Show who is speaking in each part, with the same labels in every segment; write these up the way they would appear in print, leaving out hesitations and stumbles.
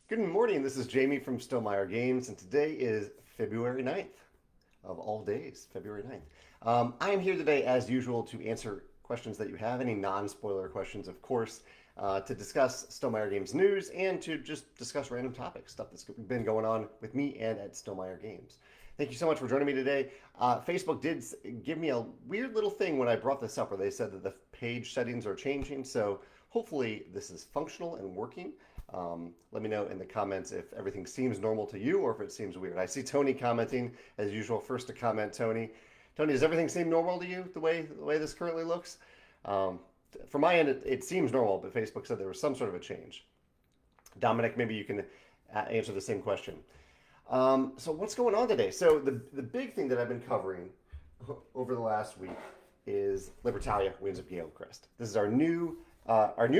Speaker 1: Good morning, this is Jamey from Stonemaier Games, and today is February 9th, of all days, February 9th. I am here today, as usual, to answer questions that you have, any non-spoiler questions, of course, to discuss Stonemaier Games news, and to just discuss random topics, stuff that's been going on with me and at Stonemaier Games. Thank you so much for joining me today. Facebook did give me a weird little thing when I brought this up, where they said that the page settings are changing, so hopefully this is functional and working. Let me know in the comments if everything seems normal to you or if it seems weird. I see Tony commenting as usual. First to comment, Tony. Tony, does everything seem normal to you the way this currently looks? From my end, it seems normal, but Facebook said there was some sort of a change. Dominic, maybe you can answer the same question. So what's going on today? So the big thing that I've been covering over the last week is Libertalia, Winds of Galecrest. This is our new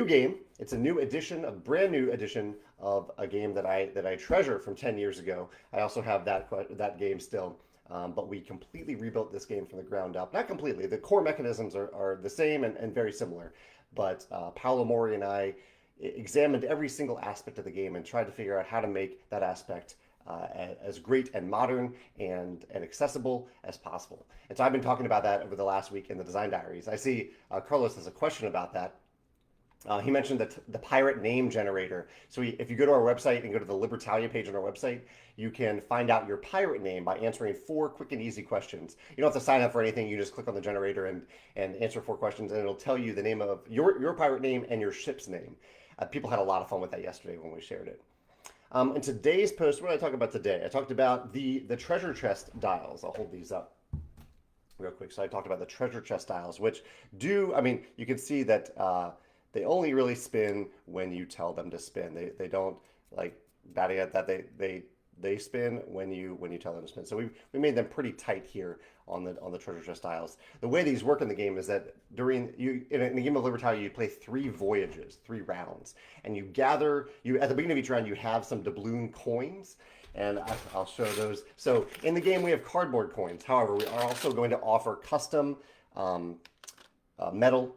Speaker 1: game. It's a new edition, a brand new edition of a game that I treasure from 10 years ago. I also have that game still, but we completely rebuilt this game from the ground up. Not completely. The core mechanisms are the same and very similar, but Paolo Mori and I examined every single aspect of the game and tried to figure out how to make that aspect as great and modern and accessible as possible. And so I've been talking about that over the last week in the design diaries. I see Carlos has a question about that. He mentioned the pirate name generator. So if you go to our website and go to the Libertalia page on our website, you can find out your pirate name by answering 4 quick and easy questions. You don't have to sign up for anything. You just click on the generator and answer 4 questions, and it'll tell you the name of your pirate name and your ship's name. People had a lot of fun with that yesterday when we shared it. In today's post, what did I talk about today? I talked about the treasure chest dials. I'll hold these up real quick. So I talked about the treasure chest dials, which you can see that they only really spin when you tell them to spin. They don't, like, batting at that. They spin when you tell them to spin. So we made them pretty tight here on the treasure chest dials. The way these work in the game is that in a game of Libertalia, you play 3 voyages, 3 rounds, and at the beginning of each round you have some doubloon coins, and I'll show those. So in the game we have cardboard coins. However, we are also going to offer custom metal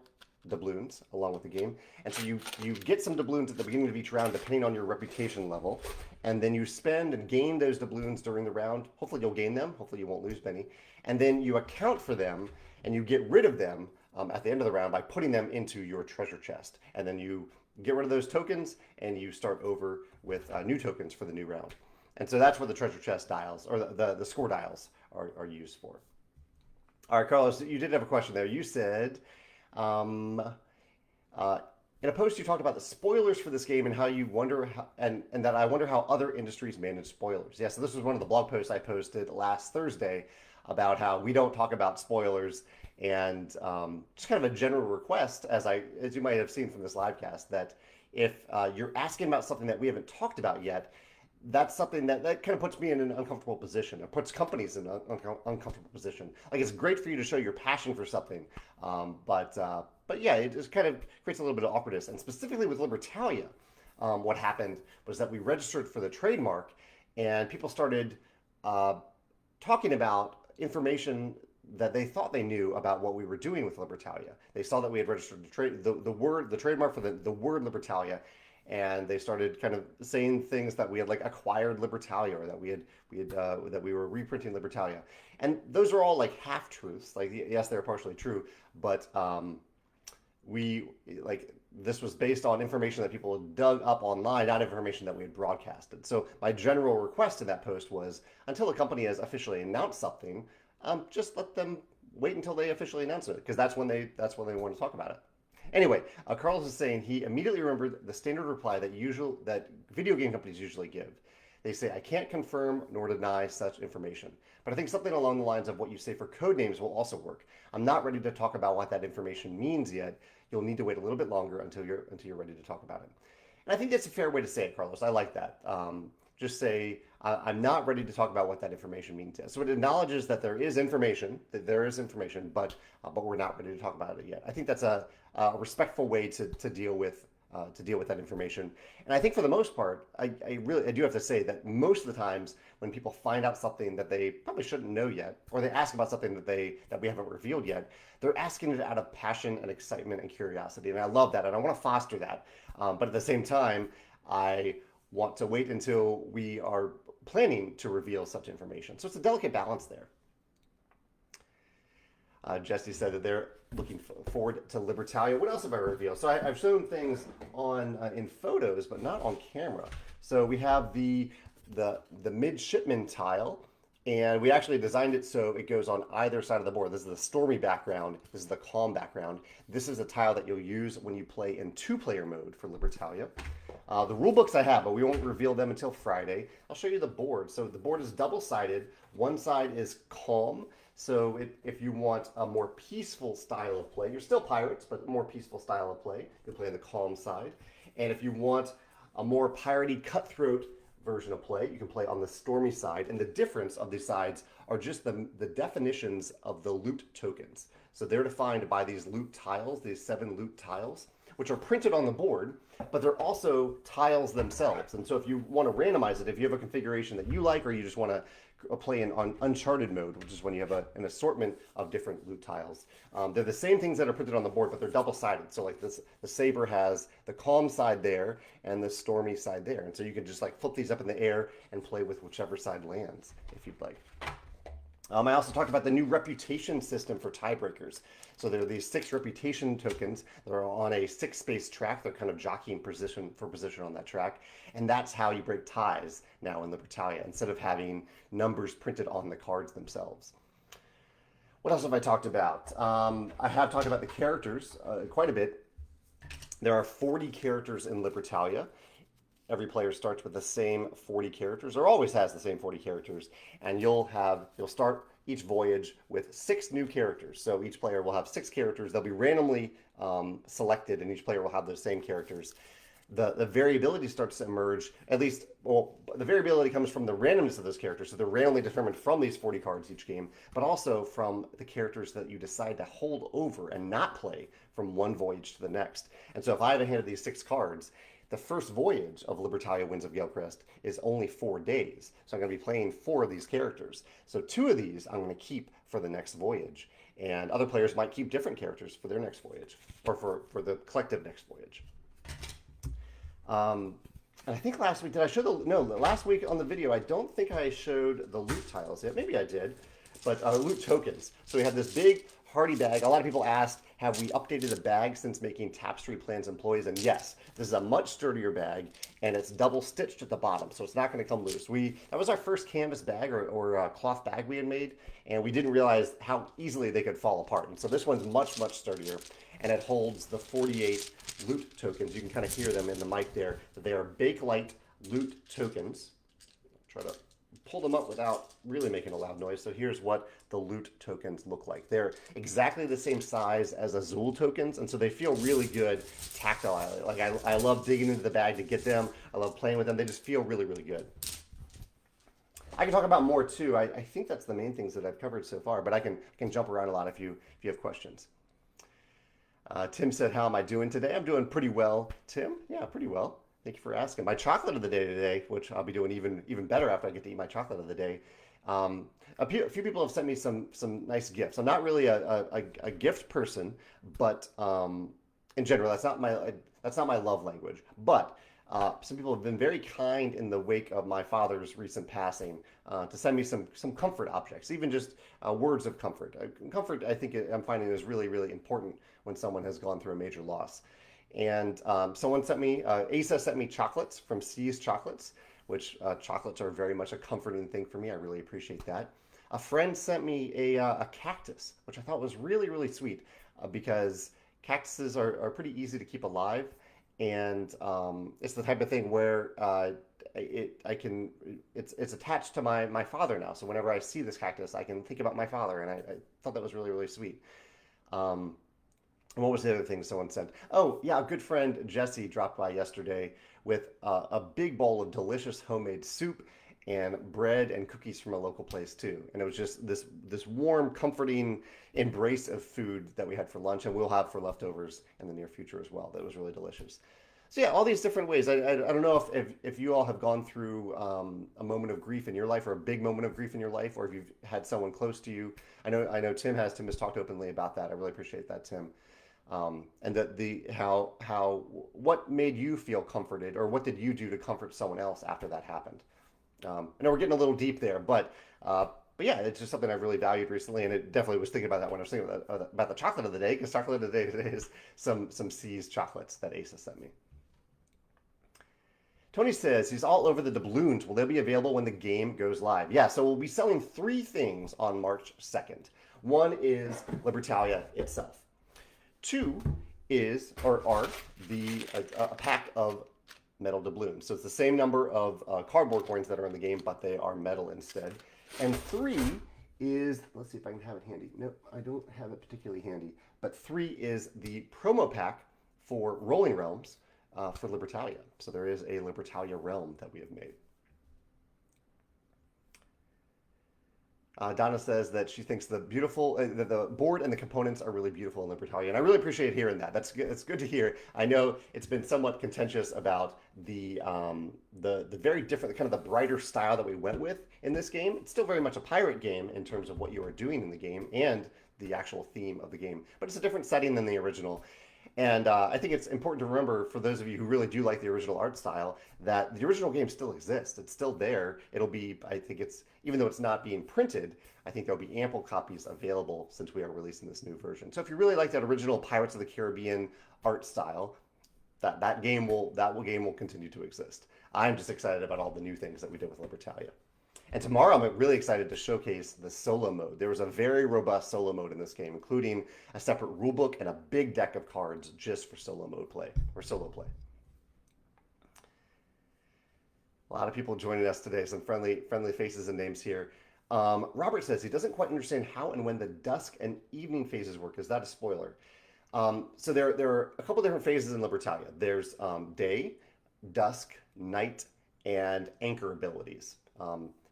Speaker 1: doubloons along with the game, and so you get some doubloons at the beginning of each round depending on your reputation level, and then you spend and gain those doubloons during the round. Hopefully you'll gain them, hopefully you won't lose many, and then you account for them and you get rid of them at the end of the round by putting them into your treasure chest, and then you get rid of those tokens and you start over with new tokens for the new round. And so that's what the treasure chest dials, or the score dials, are used for. All right, Carlos, you did have a question there. You said in a post you talked about the spoilers for this game and how you wonder and that I wonder how other industries manage spoilers. Yeah, so this was one of the blog posts I posted last Thursday about how we don't talk about spoilers, and just kind of a general request, as you might have seen from this livecast, that if you're asking about something that we haven't talked about yet, that's something that kind of puts me in an uncomfortable position. It puts companies in an uncomfortable position. Like, it's great for you to show your passion for something, but yeah, it just kind of creates a little bit of awkwardness. And specifically with Libertalia, what happened was that we registered for the trademark, and people started talking about information that they thought they knew about what we were doing with Libertalia. They saw that we had registered the trademark for the word Libertalia, and they started kind of saying things that we had, like, acquired Libertalia, or that that we were reprinting Libertalia, and those are all like half truths. Like, yes, they're partially true, but this was based on information that people had dug up online, not information that we had broadcasted. So my general request in that post was, until a company has officially announced something, just let them wait until they officially announce it, because that's when they want to talk about it. Anyway, Carlos is saying he immediately remembered the standard reply that video game companies usually give. They say, "I can't confirm nor deny such information, but I think something along the lines of what you say for code names will also work. I'm not ready to talk about what that information means yet. You'll need to wait a little bit longer until you're ready to talk about it." And I think that's a fair way to say it, Carlos. I like that. Just say, "I'm not ready to talk about what that information means yet." So it acknowledges that there is information, but we're not ready to talk about it yet. I think that's a respectful way to deal with that information. And I think for the most part, I do have to say that most of the times when people find out something that they probably shouldn't know yet, or they ask about something that we haven't revealed yet, they're asking it out of passion and excitement and curiosity. And I love that, and I want to foster that. But at the same time, I want to wait until we are planning to reveal such information. So it's a delicate balance there. Jesse said that they're looking forward to Libertalia. What else have I revealed? So I've shown things on in photos, but not on camera. So we have the Midshipman Tile, and we actually designed it so it goes on either side of the board. This is the stormy background. This is the calm background. This is a tile that you'll use when you play in two-player mode for Libertalia. The rule books I have, but we won't reveal them until Friday. I'll show you the board. So the board is double-sided. One side is calm. So if you want a more peaceful style of play, you're still pirates, but a more peaceful style of play, you play on the calm side. And if you want a more piratey cutthroat version of play, you can play on the stormy side. And the difference of these sides are just the definitions of the loot tokens. So they're defined by these loot tiles, these 7 loot tiles, which are printed on the board, but they're also tiles themselves. And so if you want to randomize it, if you have a configuration that you like, or you just want to play in on Uncharted mode, which is when you have an assortment of different loot tiles. They're the same things that are printed on the board, but they're double-sided. So like this, the saber has the calm side there and the stormy side there. And so you can just like flip these up in the air and play with whichever side lands if you'd like. I also talked about the new reputation system for tiebreakers. So there are these 6 reputation tokens that are on a 6-space track. They're kind of jockeying position on that track. And that's how you break ties now in Libertalia, instead of having numbers printed on the cards themselves. What else have I talked about? I have talked about the characters quite a bit. There are 40 characters in Libertalia. Every player starts with the same 40 characters, or always has the same 40 characters, and you'll start each voyage with 6 new characters. So each player will have 6 characters. They'll be randomly selected, and each player will have those same characters. The variability starts to emerge, at least, well, the variability comes from the randomness of those characters. So they're randomly determined from these 40 cards each game, but also from the characters that you decide to hold over and not play from one voyage to the next. And so if I have a hand of these 6 cards, the first voyage of Libertalia Winds of Galecrest is only 4 days. So I'm going to be playing 4 of these characters. So 2 of these I'm going to keep for the next voyage. And other players might keep different characters for their next voyage, or for the collective next voyage. And I think last week, did I show last week on the video, I don't think I showed the loot tiles yet. Maybe I did, but loot tokens. So we have this big hardy bag. A lot of people asked, have we updated the bag since making Tapestry Plans employees? And yes, this is a much sturdier bag, and it's double stitched at the bottom, so it's not going to come loose. That was our first canvas bag or cloth bag we had made, and we didn't realize how easily they could fall apart. And so this one's much, much sturdier, and it holds the 48 loot tokens. You can kind of hear them in the mic there. That they are Bakelite loot tokens. Try to pull them up without really making a loud noise. So here's what the loot tokens look like. They're exactly the same size as Azul tokens, and so they feel really good tactile. Like I love digging into the bag to get them. I love playing with them. They just feel really, really good. I can talk about more too. I think that's the main things that I've covered so far, but I can jump around a lot if you have questions. Tim said, how am I doing today? I'm doing pretty well, Tim. Yeah, pretty well. Thank you for asking. My chocolate of the day today, which I'll be doing even better after I get to eat my chocolate of the day. A few people have sent me some nice gifts. I'm not really a gift person, but in general, that's not my love language. But some people have been very kind in the wake of my father's recent passing to send me some comfort objects, even just words of comfort. Comfort, I think I'm finding is really, really important when someone has gone through a major loss. And someone sent me, Asa sent me chocolates from C's Chocolates, which chocolates are very much a comforting thing for me. I really appreciate that. A friend sent me a cactus, which I thought was really, really sweet because cactuses are pretty easy to keep alive. And it's the type of thing where it's attached to my father now. So whenever I see this cactus, I can think about my father, and I thought that was really, really sweet. And what was the other thing someone sent? Oh, yeah, a good friend, Jesse, dropped by yesterday with a big bowl of delicious homemade soup and bread and cookies from a local place too. And it was just this warm, comforting embrace of food that we had for lunch, and we'll have for leftovers in the near future as well. That was really delicious. So yeah, all these different ways. I don't know if you all have gone through a moment of grief in your life, or a big moment of grief in your life, or if you've had someone close to you. I know Tim has. Tim has talked openly about that. I really appreciate that, Tim. and that what made you feel comforted, or what did you do to comfort someone else after that happened? I know we're getting a little deep there, but yeah, it's just something I've really valued recently, and it definitely was thinking about that when I was thinking about the chocolate of the day, because chocolate of the day today is some C's chocolates that Asa sent me. Tony says he's all over the doubloons. Will they be available when the game goes live? Yeah, so we'll be selling 3 things on March 2nd. One is Libertalia itself. 2 is or are a pack of metal doubloons. So it's the same number of cardboard coins that are in the game, but they are metal instead. And 3 is, let's see if I can have it handy. No, I don't have it particularly handy. But 3 is the promo pack for Rolling Realms for Libertalia. So there is a Libertalia realm that we have made. Donna says that she thinks the board and the components are really beautiful in Libertalia, and I really appreciate hearing that. That's good. It's good to hear. I know it's been somewhat contentious about the very different, kind of the brighter style that we went with in this game. It's still very much a pirate game in terms of what you are doing in the game and the actual theme of the game, but it's a different setting than the original. And I think it's important to remember, for those of you who really do like the original art style, that the original game still exists. It's still there. It'll be, I think it's, even though it's not being printed, I think there'll be ample copies available since we are releasing this new version. So if you really like that original Pirates of the Caribbean art style, that game will continue to exist. I'm just excited about all the new things that we did with Libertalia. And tomorrow I'm really excited to showcase the solo mode. There was a very robust solo mode in this game, including a separate rulebook and a big deck of cards just for solo mode play, or solo play. A lot of people joining us today, some friendly faces and names here. Robert says he doesn't quite understand how and when the dusk and evening phases work. Is that a spoiler? So there are a couple different phases in Libertalia. There's day, dusk, night, and anchor abilities.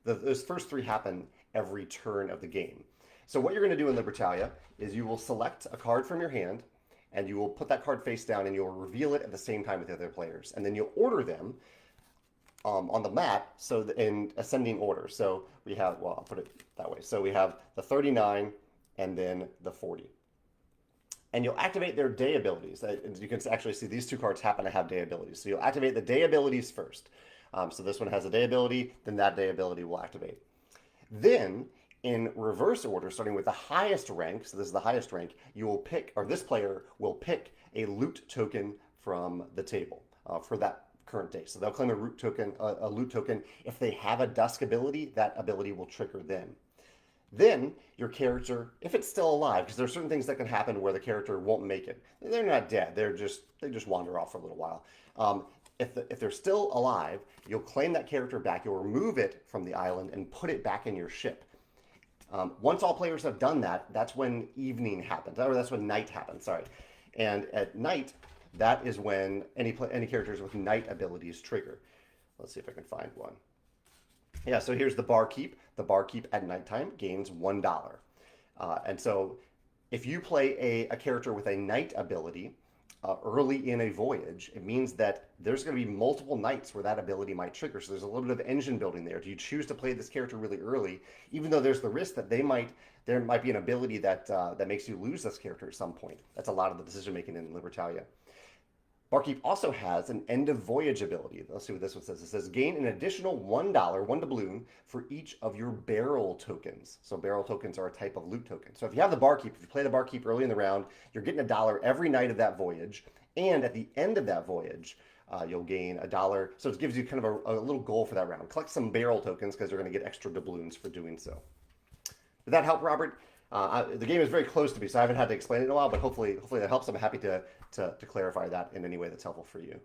Speaker 1: Those first 3 happen every turn of the game. So what you're going to do in Libertalia is you will select a card from your hand, and you will put that card face down, and you'll reveal it at the same time with the other players. And then you'll order them on the map, so in ascending order. So we have, well, I'll put it that way. So we have the 39 and then the 40. And you'll activate their day abilities. You can actually see these 2 cards happen to have day abilities. So you'll activate the day abilities first. So this one has a day ability, then that day ability will activate. Then, in reverse order, starting with the highest rank, so this is the highest rank, you will pick, or this player will pick a loot token from the table for that current day. So they'll claim a loot token. If they have a dusk ability, that ability will trigger them. Then your character, if it's still alive, because there are certain things that can happen where the character won't make it. They're not dead. They just wander off for a little while. If they're still alive, you'll claim that character back. You'll remove it from the island and put it back in your ship. Once all players have done that, that's when evening happens, or that's when night happens. Sorry, and at night, that is when any characters with night abilities trigger. Let's see if I can find one. Yeah, so here's the barkeep. The barkeep at nighttime gains $1. And so if you play a character with a night ability early in a voyage, it means that there's going to be multiple nights where that ability might trigger. So there's a little bit of engine building there. Do you choose to play this character really early, even though there's the risk that there might be an ability that makes you lose this character at some point? That's a lot of the decision making in Libertalia. Barkeep also has an end of voyage ability. Let's see what this one says. It says gain an additional $1, one doubloon, for each of your barrel tokens. So barrel tokens are a type of loot token. So if you have the barkeep, if you play the barkeep early in the round, you're getting $1 every night of that voyage. And at the end of that voyage, you'll gain $1. So it gives you kind of a little goal for that round. Collect some barrel tokens because you're going to get extra doubloons for doing so. Did that help, Robert? The game is very close to me, so I haven't had to explain it in a while, but hopefully that helps. I'm happy to clarify that in any way that's helpful for you.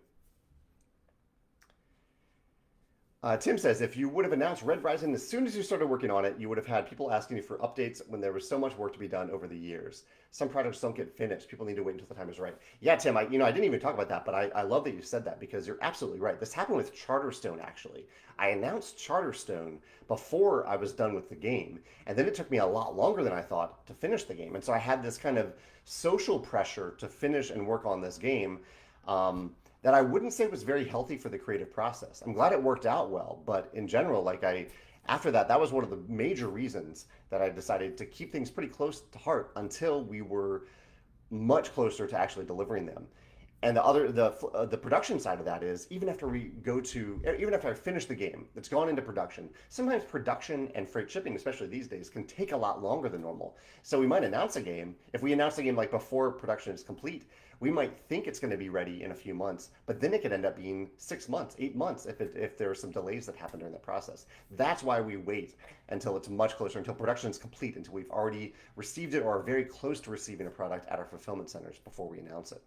Speaker 1: Tim says, if you would have announced Red Rising as soon as you started working on it, you would have had people asking you for updates when there was so much work to be done over the years. Some projects don't get finished. People need to wait until the time is right. Yeah, Tim, I didn't even talk about that, but I love that you said that because you're absolutely right. This happened with Charterstone, actually. I announced Charterstone before I was done with the game, and then it took me a lot longer than I thought to finish the game. And so I had this kind of social pressure to finish and work on this game that I wouldn't say was very healthy for the creative process. I'm glad it worked out well, but in general, after that was one of the major reasons that I decided to keep things pretty close to heart until we were much closer to actually delivering them. And the production side of that is even after I finish the game, it's gone into production. Sometimes production and freight shipping, especially these days, can take a lot longer than normal. So we might announce a game. If we announce a game like before production is complete, we might think it's going to be ready in a few months, but then it could end up being 6 months, 8 months if there are some delays that happen during the process. That's why we wait until it's much closer, until production is complete, until we've already received it or are very close to receiving a product at our fulfillment centers before we announce it.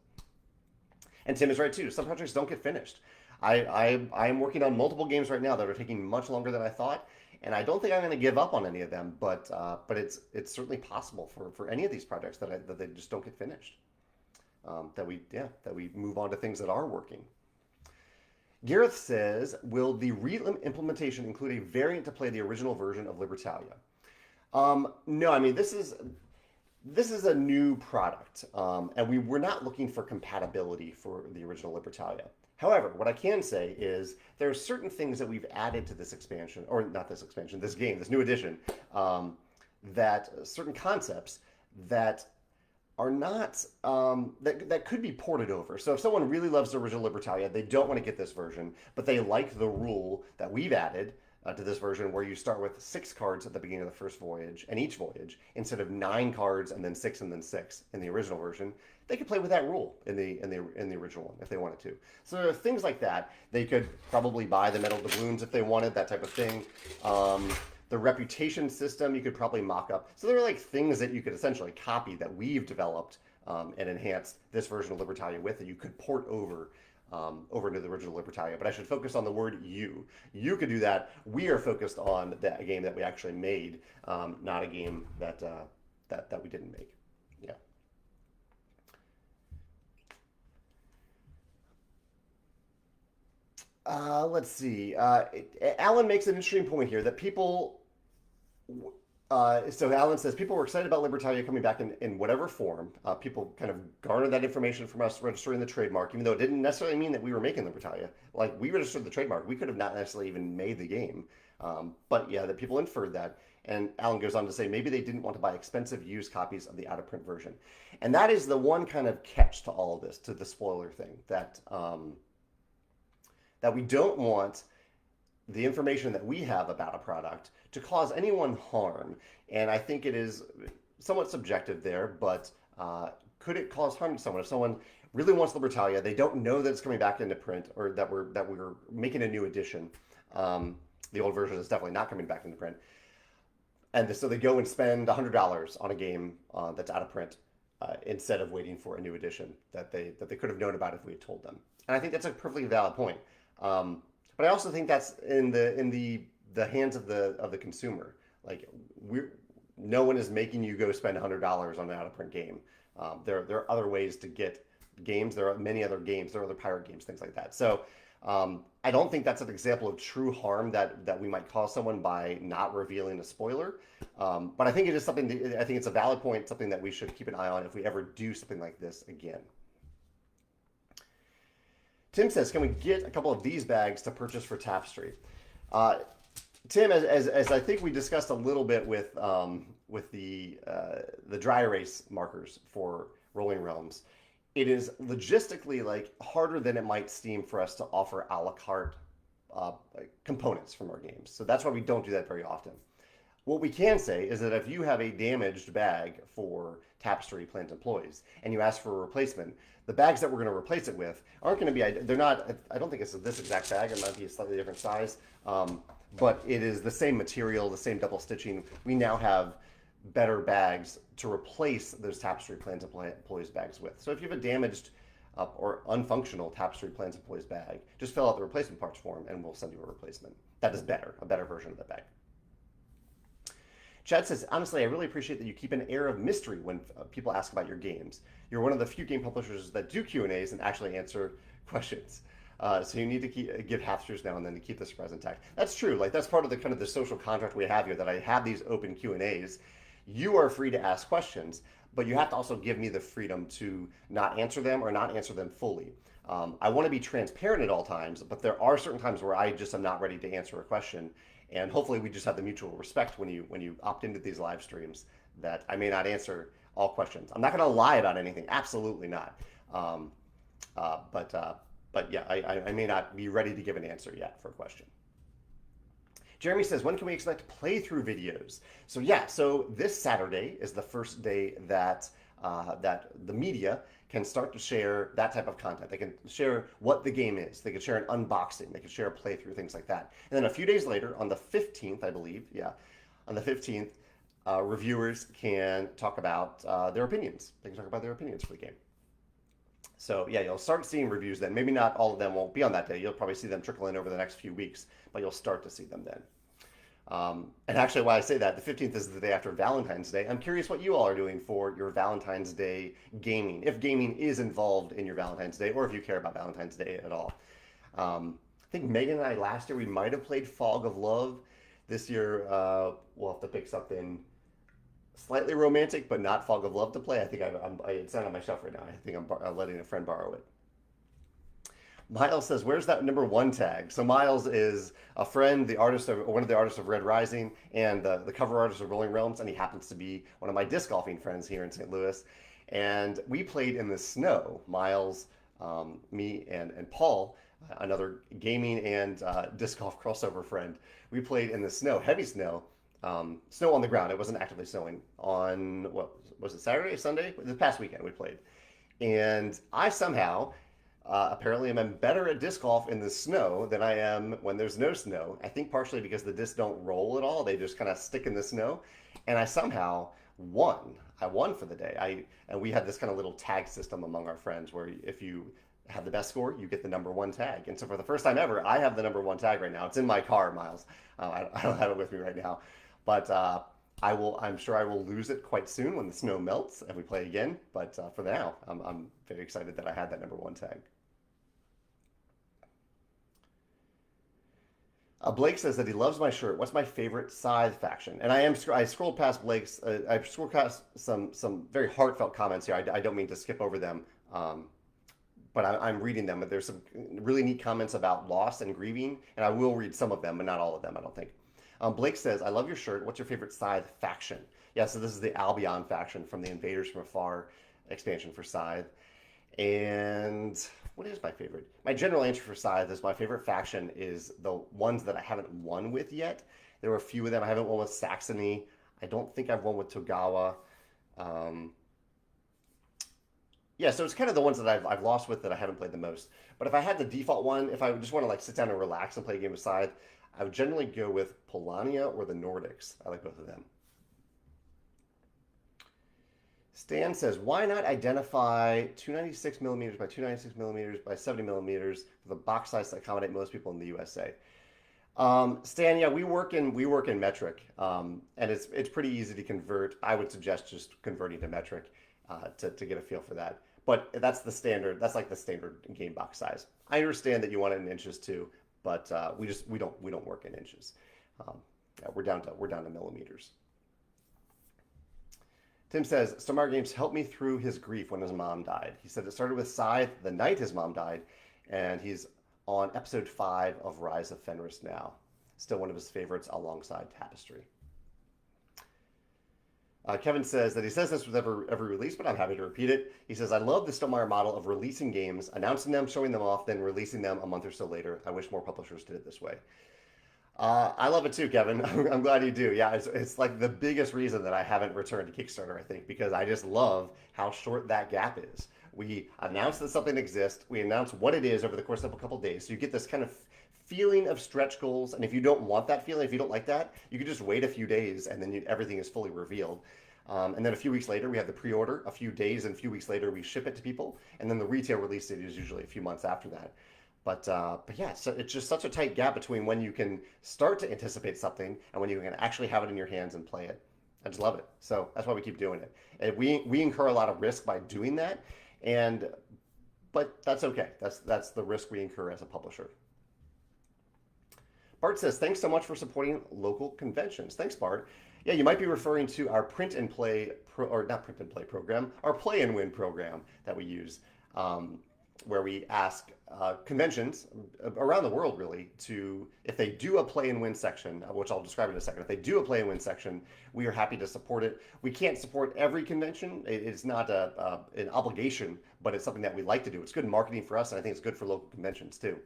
Speaker 1: And Tim is right too. Some projects don't get finished. I am working on multiple games right now that are taking much longer than I thought, and I don't think I'm going to give up on any of them. But it's certainly possible for any of these projects that they just don't get finished. That we move on to things that are working. Gareth says, will the re-implementation include a variant to play the original version of Libertalia? No, I mean this is a new product, and we're not looking for compatibility for the original Libertalia. However, what I can say is there are certain things that we've added to this expansion, or not this expansion, this game, this new edition, that certain concepts that are not, that could be ported over. So if someone really loves the original Libertalia, they don't want to get this version, but they like the rule that we've added to this version where you start with 6 cards at the beginning of the first voyage, and each voyage, instead of 9 cards and then 6 and then 6 in the original version, they could play with that rule in the original one if they wanted to. So there are things like that. They could probably buy the metal doubloons if they wanted, that type of thing. The reputation system you could probably mock up. So there are like things that you could essentially copy that we've developed and enhanced this version of Libertalia with that you could port over into the original Libertalia. But I should focus on the word you. You could do that. We are focused on that game that we actually made, not a game that we didn't make. Yeah. Let's see. Alan makes an interesting point here that people. So Alan says people were excited about Libertalia coming back in whatever form. People kind of garnered that information from us registering the trademark, even though it didn't necessarily mean that we were making Libertalia. Like we registered the trademark, we could have not necessarily even made the game. But yeah, that people inferred that. And Alan goes on to say maybe they didn't want to buy expensive used copies of the out of print version, and that is the one kind of catch to all of this, to the spoiler thing, that we don't want the information that we have about a product to cause anyone harm. And I think it is somewhat subjective there, but could it cause harm to someone? If someone really wants Libertalia, they don't know that it's coming back into print or that we're making a new edition. The old version is definitely not coming back into print. And so they go and spend $100 on a game that's out of print instead of waiting for a new edition that they could have known about if we had told them. And I think that's a perfectly valid point. But I also think that's in the hands of the consumer. Like no one is making you go spend $100 on an out of print game. There are other ways to get games. There are many other games. There are other pirate games, things like that. So I don't think that's an example of true harm that we might cause someone by not revealing a spoiler. But I think it is something. I think it's a valid point. Something that we should keep an eye on if we ever do something like this again. Tim says, can we get a couple of these bags to purchase for Tapestry? Tim, as I think we discussed a little bit with the dry erase markers for Rolling Realms, it is logistically like harder than it might seem for us to offer a la carte components from our games. So that's why we don't do that very often. What we can say is that if you have a damaged bag for Tapestry plant employees and you ask for a replacement, the bags that we're going to replace it with aren't going to be, they're not, I don't think it's this exact bag, it might be a slightly different size, but it is the same material, the same double stitching. We now have better bags to replace those Tapestry plant employees bags with. So if you have a damaged or unfunctional Tapestry plant employees bag, just fill out the replacement parts form and we'll send you a replacement. That is better, a better version of that bag. Chad says, honestly, I really appreciate that you keep an air of mystery when people ask about your games. You're one of the few game publishers that do Q&As and actually answer questions. So you need to give half-truths now and then to keep the surprise intact. That's true. Like that's part of the kind of the social contract we have here, that I have these open Q&As. You are free to ask questions, but you have to also give me the freedom to not answer them or not answer them fully. I want to be transparent at all times, but there are certain times where I just am not ready to answer a question. And hopefully we just have the mutual respect when you opt into these live streams that I may not answer all questions. I'm not going to lie about anything. Absolutely not. Um, uh, but uh, but yeah, I may not be ready to give an answer yet for a question. Jeremy says, when can we expect playthrough videos? So yeah, so this Saturday is the first day that that the media can start to share that type of content. They can share what the game is. They can share an unboxing. They can share a playthrough, things like that. And then a few days later, on the 15th, I believe, yeah, on the 15th, reviewers can talk about their opinions. They can talk about their opinions for the game. So yeah, you'll start seeing reviews then. Maybe not all of them won't be on that day. You'll probably see them trickle in over the next few weeks, but you'll start to see them then. And actually, why I say that, the 15th is the day after Valentine's Day. I'm curious what you all are doing for your Valentine's Day gaming, if gaming is involved in your Valentine's Day, or if you care about Valentine's Day at all. I think Megan and I last year, we might have played Fog of Love. This year, we'll have to pick something slightly romantic, but not Fog of Love to play. I think it's not on my shelf right now. I think I'm letting a friend borrow it. Miles says, "Where's that #1 tag?" So Miles is a friend, the artist of one of the artists of Red Rising, and the cover artist of Rolling Realms, and he happens to be one of my disc golfing friends here in St. Louis. And we played in the snow. Miles, me, and Paul, another gaming and disc golf crossover friend. We played in the snow, heavy snow. Snow on the ground. It wasn't actively snowing on, what was it, Saturday, Sunday? The past weekend we played. And I somehow, apparently am better at disc golf in the snow than I am when there's no snow. I think partially because the discs don't roll at all. They just kind of stick in the snow. And I somehow won. I won for the day. And we had this kind of little tag system among our friends where if you have the best score, you get the #1 tag. And so for the first time ever, I have the #1 tag right now. It's in my car, Miles. I don't have it with me right now. But I'm sure I will lose it quite soon when the snow melts and we play again. But for now, I'm very excited that I had that #1 tag. Blake says that he loves my shirt. What's my favorite Scythe faction? And I scrolled past Blake's. I scrolled past some very heartfelt comments here. I don't mean to skip over them, but I'm reading them. But there's some really neat comments about loss and grieving, and I will read some of them, but not all of them, I don't think. Blake says, "I love your shirt. What's your favorite Scythe faction?" Yeah, so this is the Albion faction from the Invaders from Afar expansion for Scythe. And what is my favorite? My general answer for Scythe is my favorite faction is the ones that I haven't won with yet. There were a few of them. I haven't won with Saxony. I don't think I've won with Togawa. Yeah, so it's kind of the ones that I've lost with that I haven't played the most. But if I had the default one, if I just want to like sit down and relax and play a game of Scythe, I would generally go with Polania or the Nordics. I like both of them. Stan says, why not identify 296 millimeters by 296 millimeters by 70 millimeters for the box size to accommodate most people in the USA? Stan, yeah, we work in metric, and it's pretty easy to convert. I would suggest just converting to metric to get a feel for that. But that's the standard. That's like the standard game box size. I understand that you want it in inches too, but we don't work in inches. Yeah, we're down to millimeters. Tim says, Stomar Games helped me through his grief when his mom died. He said it started with Scythe the night his mom died, and he's on episode 5 of Rise of Fenris now. Still one of his favorites alongside Tapestry. Kevin says that he says this with every release, but I'm happy to repeat it. He says, I love the Stonemaier model of releasing games, announcing them, showing them off, then releasing them a month or so later. I wish more publishers did it this way. I love it too, Kevin. I'm glad you do. Yeah, it's like the biggest reason that I haven't returned to Kickstarter, I think, because I just love how short that gap is. We announce that something exists. We announce what it is over the course of a couple days. So you get this kind of feeling of stretch goals. And if you don't want that feeling, if you don't like that, you can just wait a few days and then everything is fully revealed. And then a few weeks later, we have the pre-order. A few days and a few weeks later, we ship it to people. And then the retail release date is usually a few months after that. But yeah, so it's just such a tight gap between when you can start to anticipate something and when you can actually have it in your hands and play it. I just love it. So that's why we keep doing it. And we incur a lot of risk by doing that, but that's okay. That's the risk we incur as a publisher. Bart says, thanks so much for supporting local conventions. Thanks, Bart. Yeah, you might be referring to our print and play, or not print and play program, our play and win program that we use. where we ask conventions around the world really to, if they do a play and win section, which I'll describe in a second, if they do a play and win section, we are happy to support it. We can't support every convention. It's not an obligation, but it's something that we like to do. It's good marketing for us, and I think it's good for local conventions too.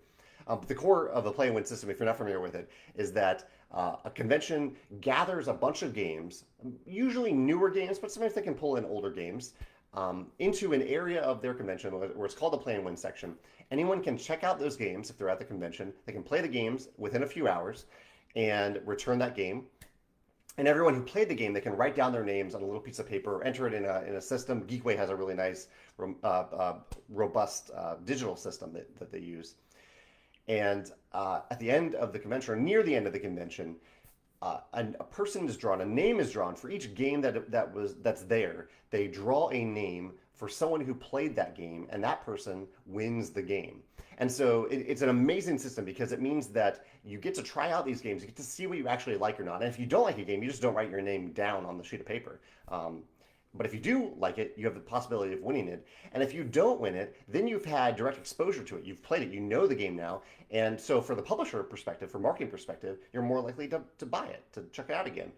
Speaker 1: But the core of the play and win system, if you're not familiar with it, is that a convention gathers a bunch of games, usually newer games, but sometimes they can pull in older games, into an area of their convention where it's called the play and win section. Anyone can check out those games if they're at the convention. They can play the games within a few hours and return that game. And everyone who played the game, they can write down their names on a little piece of paper, or enter it in a system. Geekway has a really nice, robust digital system that they use. And at the end of the convention, or near the end of the convention, a person is drawn, a name is drawn for each game that's there. They draw a name for someone who played that game, and that person wins the game. And so it's an amazing system because it means that you get to try out these games, you get to see what you actually like or not. And if you don't like a game, you just don't write your name down on the sheet of paper. But if you do like it, you have the possibility of winning it. And if you don't win it, then you've had direct exposure to it. You've played it. You know the game now. And so for the publisher perspective, for marketing perspective, you're more likely to buy it, to check it out again.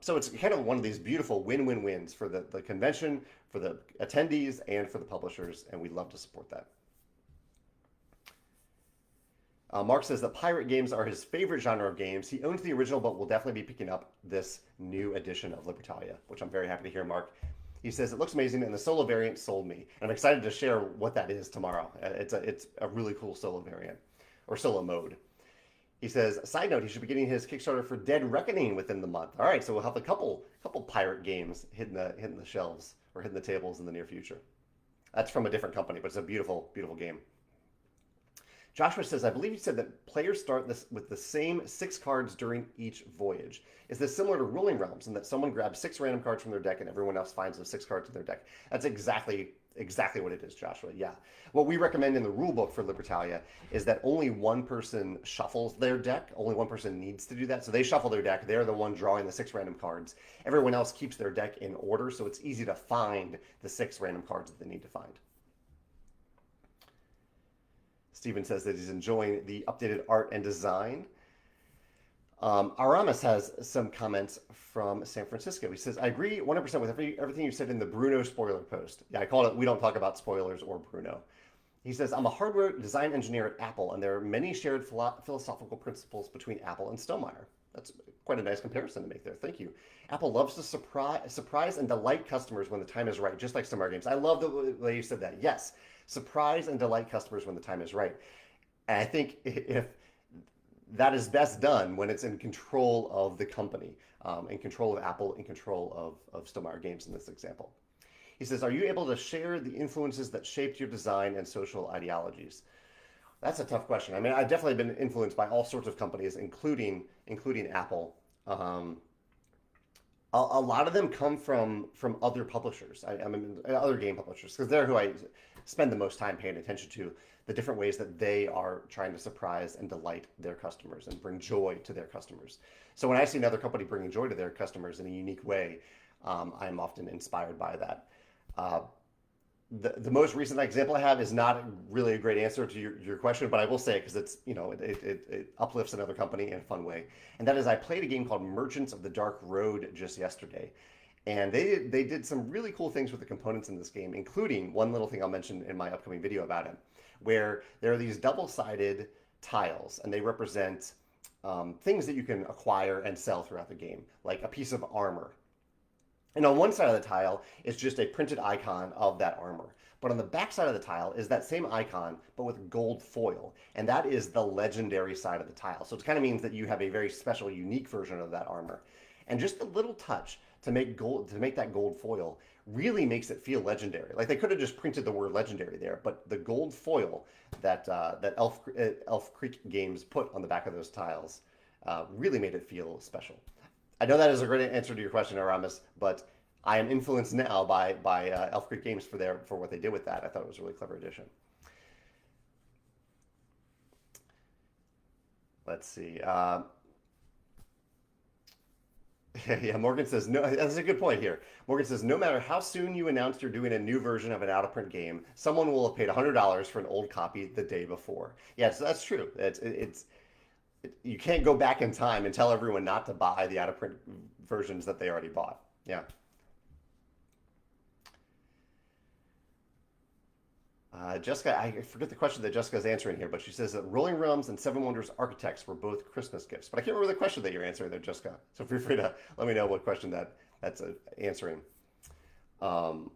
Speaker 1: So it's kind of one of these beautiful win-win-wins for the convention, for the attendees, and for the publishers. And we'd love to support that. Mark says that pirate games are his favorite genre of games. He owns the original, but will definitely be picking up this new edition of Libertalia, which I'm very happy to hear, Mark. He says, it looks amazing, and the solo variant sold me. And I'm excited to share what that is tomorrow. It's a really cool solo variant, or solo mode. He says, side note, he should be getting his Kickstarter for Dead Reckoning within the month. All right, so we'll have a couple pirate games hitting the shelves, or hitting the tables in the near future. That's from a different company, but it's a beautiful, beautiful game. Joshua says, I believe you said that players start this with the same 6 cards during each voyage. Is this similar to Ruling Realms in that someone grabs 6 random cards from their deck and everyone else finds those 6 cards in their deck? That's exactly what it is, Joshua. Yeah. What we recommend in the rule book for Libertalia is that only one person shuffles their deck. Only one person needs to do that. So they shuffle their deck. They're the one drawing the 6 random cards. Everyone else keeps their deck in order, so it's easy to find the 6 random cards that they need to find. Stephen says that he's enjoying the updated art and design. Aramis has some comments from San Francisco. He says, I agree 100% with everything you said in the Bruno spoiler post. Yeah, I call it, we don't talk about spoilers or Bruno. He says, I'm a hardware design engineer at Apple, and there are many shared philosophical principles between Apple and Stonemaier. That's quite a nice comparison to make there. Thank you. Apple loves to surprise and delight customers when the time is right, just like Stonemaier games. I love the way you said that. Yes. Surprise and delight customers when the time is right. And I think if that is best done when it's in control of the company, in control of Apple, in control of Stonemaier Games in this example. He says, are you able to share the influences that shaped your design and social ideologies? That's a tough question. I mean, I've definitely been influenced by all sorts of companies, including Apple. A lot of them come from other publishers. I mean, other game publishers, because they're who I spend the most time paying attention to, the different ways that they are trying to surprise and delight their customers and bring joy to their customers. So when I see another company bringing joy to their customers in a unique way, I'm often inspired by that. The most recent example I have is not really a great answer to your question, but I will say it because it's, it uplifts another company in a fun way. And that is, I played a game called Merchants of the Dark Road just yesterday. And they did some really cool things with the components in this game, including one little thing I'll mention in my upcoming video about it, where there are these double-sided tiles, and they represent things that you can acquire and sell throughout the game, like a piece of armor. And on one side of the tile is just a printed icon of that armor. But on the back side of the tile is that same icon, but with gold foil. And that is the legendary side of the tile. So it kind of means that you have a very special, unique version of that armor. And just a little touch to make that gold foil really makes it feel legendary. Like they could have just printed the word legendary there, but the gold foil that Elf Creek Games put on the back of those tiles really made it feel special. I know that is a great answer to your question, Aramis, but I am influenced now by Elf Creek Games for what they did with that. I thought it was a really clever addition. Let's see. Yeah, Morgan says, no, that's a good point here. Morgan says, no matter how soon you announce you're doing a new version of an out of print game, someone will have paid $100 for an old copy the day before. Yeah, so that's true. You can't go back in time and tell everyone not to buy the out of print versions that they already bought. Yeah. Jessica, I forget the question that Jessica's answering here, but she says that Rolling Realms and Seven Wonders Architects were both Christmas gifts. But I can't remember the question that you're answering there, Jessica. So feel free to let me know what question that's answering. Um,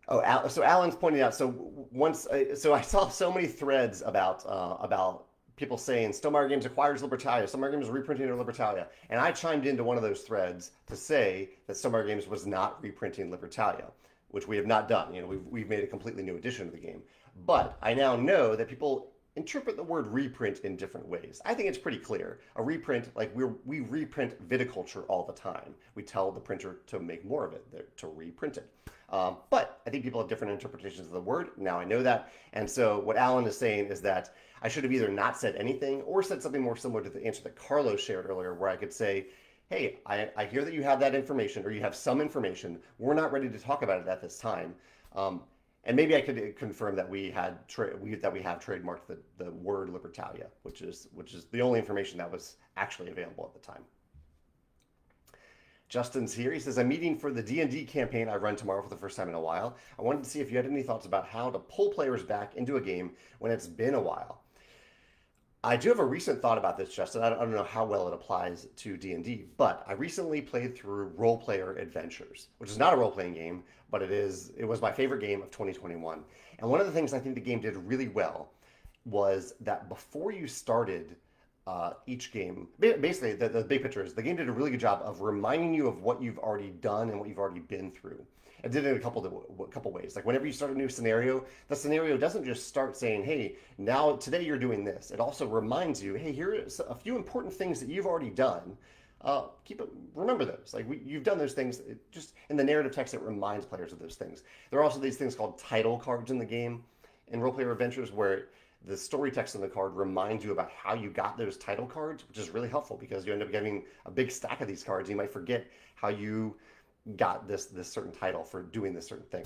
Speaker 1: so Alan's pointing out. So I saw so many threads about people saying Stonemaier Games acquires Libertalia, Stonemaier Games is reprinting of Libertalia, and I chimed into one of those threads to say that Stonemaier Games was not reprinting Libertalia, which we have not done. We've made a completely new edition of the game, but I now know that people interpret the word reprint in different ways. I think it's pretty clear. A reprint, like we reprint viticulture all the time. We tell the printer to make more of it, to reprint it. But I think people have different interpretations of the word. Now I know that. And so what Alan is saying is that I should have either not said anything or said something more similar to the answer that Carlos shared earlier, where I could say, hey, I hear that you have that information or you have some information. We're not ready to talk about it at this time. And maybe I could confirm that we have trademarked the word Libertalia, which is the only information that was actually available at the time. Justin's here. He says, I'm meeting for the D&D campaign I run tomorrow for the first time in a while. I wanted to see if you had any thoughts about how to pull players back into a game when it's been a while. I do have a recent thought about this, Justin. I don't know how well it applies to D&D, but I recently played through Role Player Adventures, which is not a role-playing game, but it was my favorite game of 2021. And one of the things I think the game did really well was that before you started each game, basically the big picture is the game did a really good job of reminding you of what you've already done and what you've already been through. It did it in a couple ways. Like whenever you start a new scenario, the scenario doesn't just start saying, hey, now today you're doing this. It also reminds you, hey, here are a few important things that you've already done. Remember those. Like you've done those things. Just in the narrative text, it reminds players of those things. There are also these things called title cards in the game in Role Player Adventures where the story text on the card reminds you about how you got those title cards, which is really helpful because you end up getting a big stack of these cards. You might forget how you got this certain title for doing this certain thing.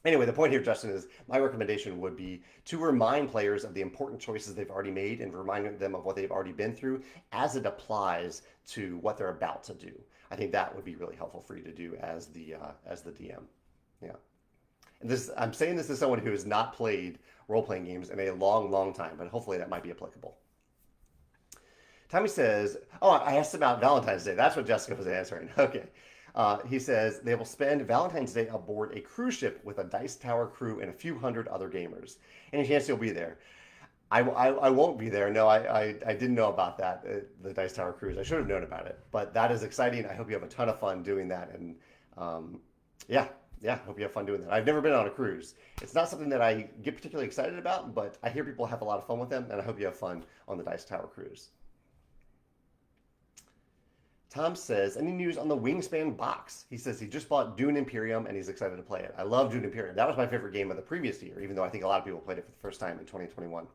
Speaker 1: Anyway, the point here, Justin, is my recommendation would be to remind players of the important choices they've already made and remind them of what they've already been through as it applies to what they're about to do. I think that would be really helpful for you to do as the DM. Yeah. And I'm saying this as someone who has not played role-playing games in a long, long time, but hopefully that might be applicable. Tommy says, oh, I asked about Valentine's Day. That's what Jessica was answering. Okay. He says they will spend Valentine's Day aboard a cruise ship with a Dice Tower crew and a few hundred other gamers. Any chance you'll be there? I won't be there. No, I didn't know about that, the Dice Tower cruise. I should have known about it. But that is exciting. I hope you have a ton of fun doing that. And yeah, hope you have fun doing that. I've never been on a cruise. It's not something that I get particularly excited about, but I hear people have a lot of fun with them, and I hope you have fun on the Dice Tower cruise. Tom says, any news on the Wingspan box? He says he just bought Dune Imperium and he's excited to play it. I love Dune Imperium. That was my favorite game of the previous year, even though I think a lot of people played it for the first time in 2021.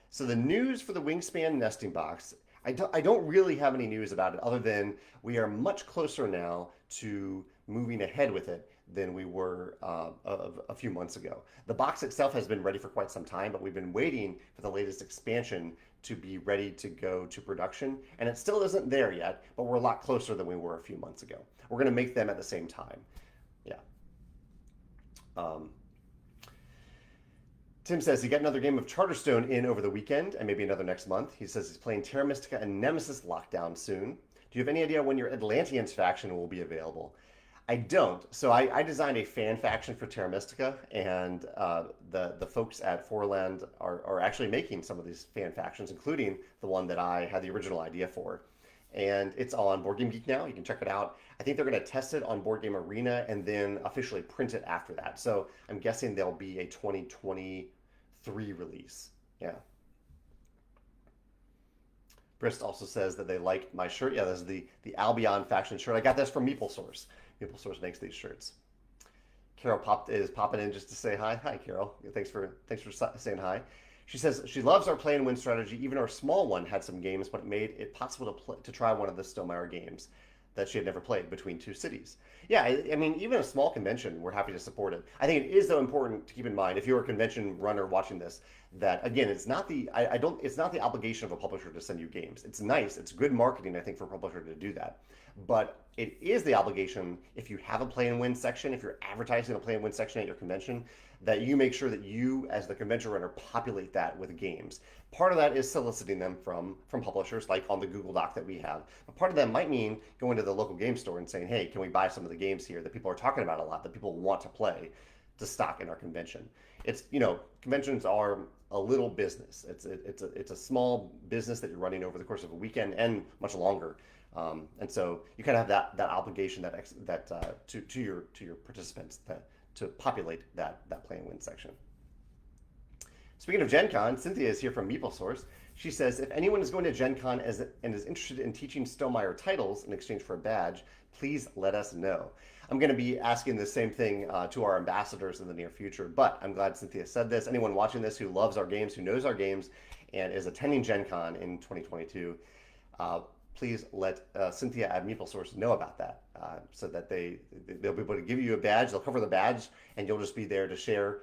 Speaker 1: So the news for the Wingspan nesting box, I don't really have any news about it other than we are much closer now to moving ahead with it than we were a few months ago. The box itself has been ready for quite some time, but we've been waiting for the latest expansion to be ready to go to production, and it still isn't there yet, but we're a lot closer than we were a few months ago. We're going to make them at the same time. Yeah. Tim says he got another game of Charterstone in over the weekend and maybe another next month. He says he's playing Terra Mystica and Nemesis Lockdown soon. Do you have any idea when your Atlanteans faction will be available? I don't. So I designed a fan faction for Terra Mystica, and the folks at Forland are actually making some of these fan factions, including the one that I had the original idea for. And it's on Board Game Geek now. You can check it out. I think they're going to test it on Board Game Arena and then officially print it after that. So I'm guessing there'll be a 2023 release. Yeah. Brist also says that they liked my shirt. Yeah, this is the Albion faction shirt. I got this from MeepleSource. MeepleSource makes these shirts. Carol is popping in just to say hi. Hi, Carol. Thanks for saying hi. She says she loves our play and win strategy. Even our small one had some games, but it made it possible to try one of the Stonemaier games that she had never played between two cities. Yeah, I mean, even a small convention, we're happy to support it. I think it is, though, important to keep in mind, if you're a convention runner watching this, that again, it's not the I don't it's not the obligation of a publisher to send you games. It's nice, it's good marketing, I think, for a publisher to do that. But it is the obligation, if you have a play and win section, if you're advertising a play and win section at your convention, that you make sure that you, as the convention runner, populate that with games. Part of that is soliciting them from publishers, like on the Google Doc that we have. But part of that might mean going to the local game store and saying, hey, can we buy some of the games here that people are talking about a lot, that people want to play, to stock in our convention? It's, conventions are a little business. It's a small business that you're running over the course of a weekend and much longer. And so you kind of have that obligation to your participants to populate that play and win section. Speaking of Gen Con, Cynthia is here from MeepleSource. She says, if anyone is going to Gen Con and is interested in teaching Stonemaier titles in exchange for a badge, please let us know. I'm going to be asking the same thing to our ambassadors in the near future, but I'm glad Cynthia said this. Anyone watching this who loves our games, who knows our games, and is attending Gen Con in 2022, please let Cynthia at MeepleSource know about that, so that they'll be able to give you a badge. They'll cover the badge, and you'll just be there to share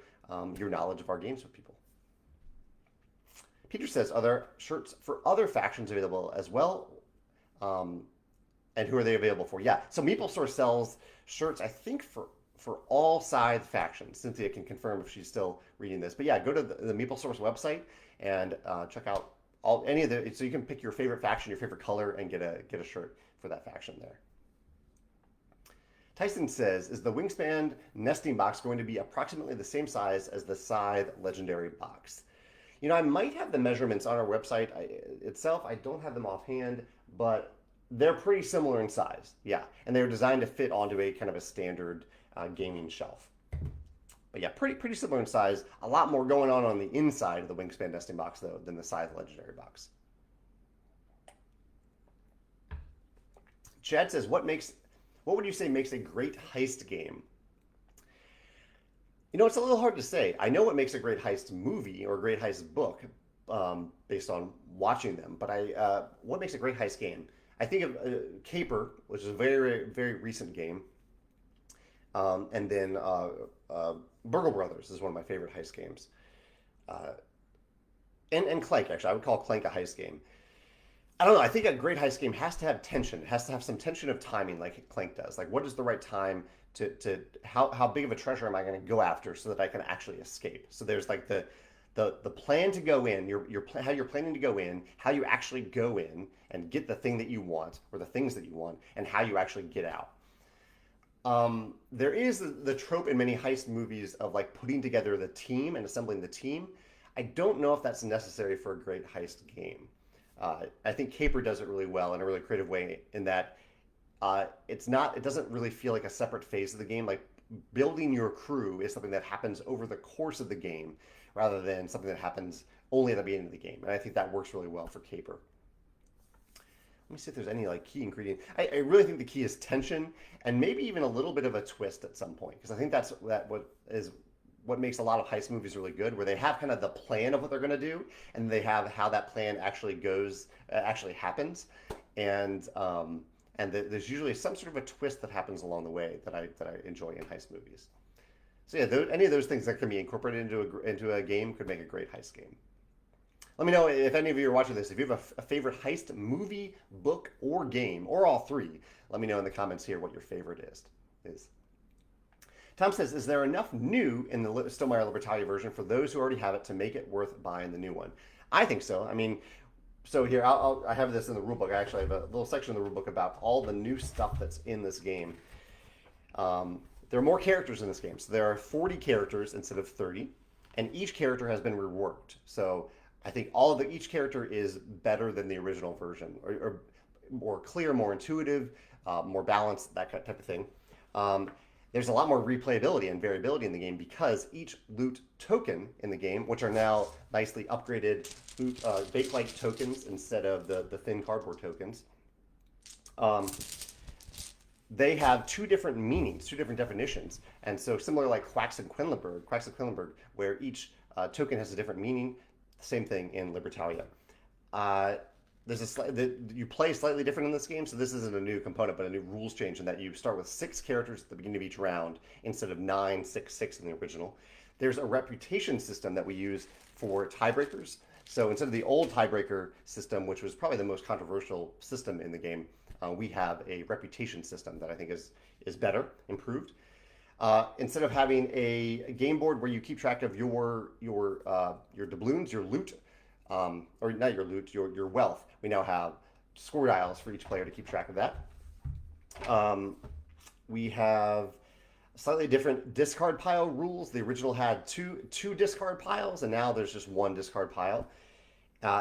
Speaker 1: your knowledge of our games with people. Peter says, are there shirts for other factions available as well? And who are they available for? Yeah, so MeepleSource sells shirts, I think, for all Scythe factions. Cynthia can confirm if she's still reading this. But yeah, go to the MeepleSource website and check out any of the, so you can pick your favorite faction, your favorite color, and get a shirt for that faction there. Tyson says, is the Wingspan nesting box going to be approximately the same size as the Scythe Legendary box? I might have the measurements on our website itself. I don't have them offhand, but they're pretty similar in size. Yeah, and they were designed to fit onto a kind of a standard gaming shelf. But yeah, pretty similar in size. A lot more going on the inside of the Wingspan nesting box, though, than the Scythe Legendary box. Chad says, what would you say makes a great heist game? It's a little hard to say. I know what makes a great heist movie or a great heist book based on watching them, but what makes a great heist game? I think of Caper, which is a very, very recent game, and then Burgle Brothers is one of my favorite heist games. And Clank, actually. I would call Clank a heist game. I don't know. I think a great heist game has to have tension. It has to have some tension of timing like Clank does. Like, what is the right time to how big of a treasure am I going to go after so that I can actually escape? So there's like the plan to go in, how you're planning to go in, how you actually go in and get the thing that you want or the things that you want, and how you actually get out. There is the trope in many heist movies of like putting together the team and assembling the team. I don't know if that's necessary for a great heist game. I think Caper does it really well in a really creative way in that it doesn't really feel like a separate phase of the game. Like building your crew is something that happens over the course of the game rather than something that happens only at the beginning of the game. And I think that works really well for Caper. Let me see if there's any like key ingredient. I really think the key is tension and maybe even a little bit of a twist at some point, because I think that's what makes a lot of heist movies really good, where they have kind of the plan of what they're going to do, and they have how that plan actually happens, and there's usually some sort of a twist that happens along the way that I enjoy in heist movies. So yeah, any of those things that can be incorporated into a game could make a great heist game. Let me know if any of you are watching this, if you have a favorite heist movie, book, or game, or all three. Let me know in the comments here what your favorite is. Tom says, is there enough new in the Stonemaier Libertalia version for those who already have it to make it worth buying the new one? I think so. I mean, so here, I have this in the rulebook. I actually have a little section in the rulebook about all the new stuff that's in this game. There are more characters in this game. So there are 40 characters instead of 30, and each character has been reworked. So I think each character is better than the original version, or more clear, more intuitive, more balanced, that type of thing. There's a lot more replayability and variability in the game because each loot token in the game, which are now nicely upgraded bake-like tokens instead of the thin cardboard tokens, they have two different meanings, two different definitions. And so similar like Quacks and Quedlinburg, where each token has a different meaning, Same thing in Libertalia. Uh, you play slightly different in this game, so this isn't a new component, but a new rules change in that you start with 6 characters at the beginning of each round instead of 9, 6, 6 in the original. There's a reputation system that we use for tiebreakers. So instead of the old tiebreaker system, which was probably the most controversial system in the game, we have a reputation system that I think is better, improved. Instead of having a game board where you keep track of your doubloons, your loot, or not your loot, your wealth, we now have score dials for each player to keep track of that. We have slightly different discard pile rules. The original had two discard piles, and now there's just one discard pile.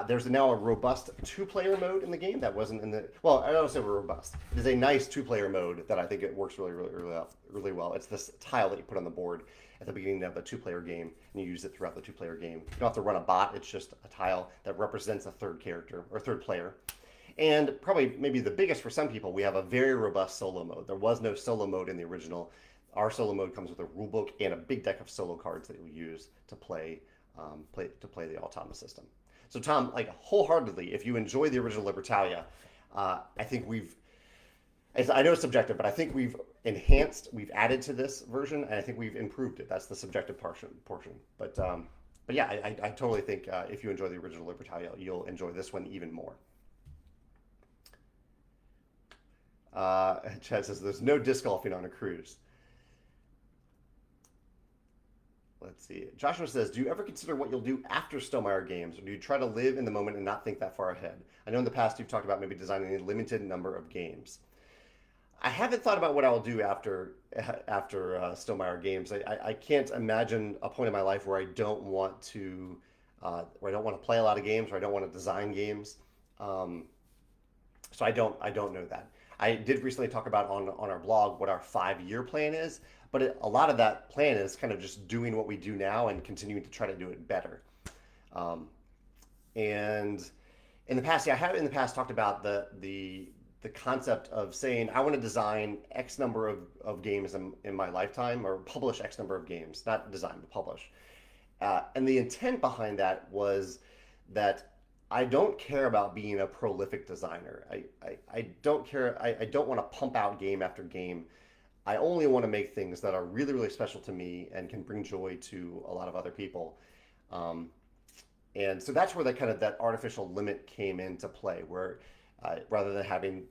Speaker 1: There's now a robust 2-player mode in the game that wasn't in the. Well, I don't say robust. It is a nice 2-player mode that I think it works really well. It's this tile that you put on the board at the beginning of a 2-player game, and you use it throughout the 2-player game. You don't have to run a bot. It's just a tile that represents a third character or third player. And probably maybe the biggest for some people, we have a very robust solo mode. There was no solo mode in the original. Our solo mode comes with a rulebook and a big deck of solo cards that you'll use to play the autonomous system. So Tom, like wholeheartedly, if you enjoy the original Libertalia, I think I know it's subjective, but I think we've added to this version, and I think we've improved it. That's the subjective portion. But yeah, I totally think if you enjoy the original Libertalia, you'll enjoy this one even more. Chad says there's no disc golfing on a cruise. Let's see. Joshua says, do you ever consider what you'll do after Stonemaier games, or do you try to live in the moment and not think that far ahead? I know in the past you've talked about maybe designing a limited number of games. I haven't thought about what I'll do after Stonemaier games. I can't imagine a point in my life where I don't want to play a lot of games, or I don't want to design games. So I don't know that. I did recently talk about on our blog what our 5-year plan is. But a lot of that plan is kind of just doing what we do now and continuing to try to do it better. And in the past, I have in the past talked about the concept of saying I want to design X number of games in my lifetime, or publish X number of games, not design, but publish. And the intent behind that was that I don't care about being a prolific designer. I don't care. I don't want to pump out game after game. I only want to make things that are really, really special to me and can bring joy to a lot of other people. And so that's where that artificial limit came into play, where rather than having,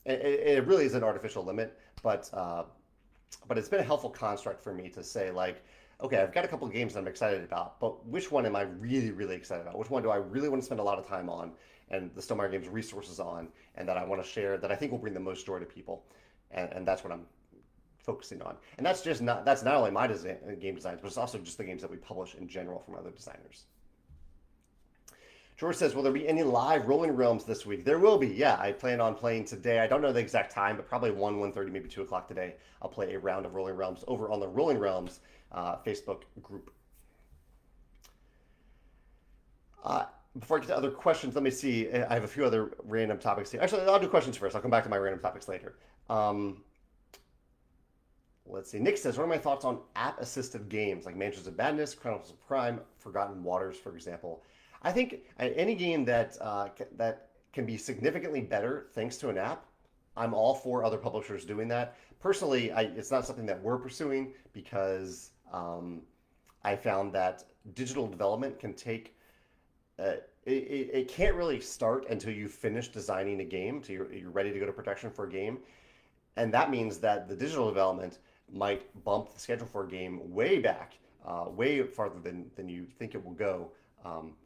Speaker 1: it really is an artificial limit, but it's been a helpful construct for me to say, like, okay, I've got a couple of games that I'm excited about, but which one am I really, really excited about? Which one do I really want to spend a lot of time on and the Stonemaier Games resources on, and that I want to share, that I think will bring the most joy to people? And that's what I'm focusing on. And that's not only my game designs, but it's also just the games that we publish in general from other designers. George says, will there be any live Rolling Realms this week? There will be, yeah. I plan on playing today. I don't know the exact time, but probably 1:30, maybe 2 o'clock today. I'll play a round of Rolling Realms over on the Rolling Realms Facebook group. Before I get to other questions, let me see. I have a few other random topics here. Actually, I'll do questions first. I'll come back to my random topics later. Let's see. Nick says, what are my thoughts on app-assisted games like Mansions of Madness, Chronicles of Crime, Forgotten Waters, for example? I think any game that can be significantly better thanks to an app, I'm all for other publishers doing that. Personally, it's not something that we're pursuing because I found that digital development can take it can't really start until you finish designing a game, so you're ready to go to production for a game. And that means that the digital development might bump the schedule for a game way back, way farther than you think it will go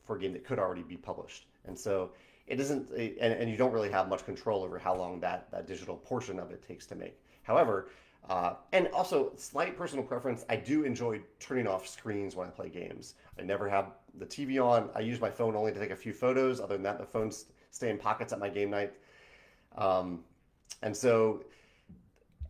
Speaker 1: for a game that could already be published. And so it isn't, and you don't really have much control over how long that digital portion of it takes to make. However, and also slight personal preference, I do enjoy turning off screens when I play games. I never have the TV on. I use my phone only to take a few photos. Other than that, the phones stay in pockets at my game night. And so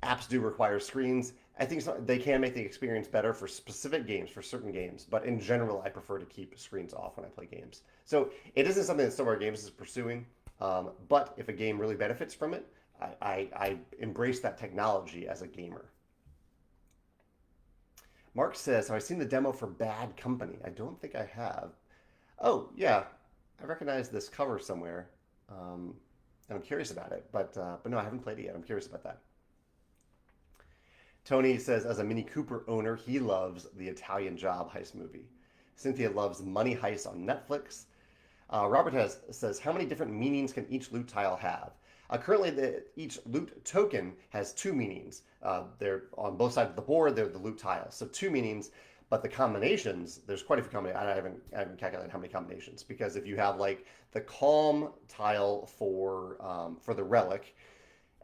Speaker 1: apps do require screens. I think they can make the experience better for specific games, for certain games, but in general, I prefer to keep screens off when I play games. So it isn't something that Stonemaier Games is pursuing, but if a game really benefits from it, I embrace that technology as a gamer. Mark says, have I seen the demo for Bad Company? I don't think I have. Oh, yeah. I recognize this cover somewhere. And I'm curious about it, but no, I haven't played it yet. I'm curious about that. Tony says, as a Mini Cooper owner, he loves the Italian Job heist movie. Cynthia loves Money Heist on Netflix. Says, how many different meanings can each loot tile have? Currently, each loot token has two meanings. They're on both sides of the board. They're the loot tiles, so two meanings. But the combinations, there's quite a few combinations. I haven't calculated how many combinations, because if you have like the calm tile for the relic,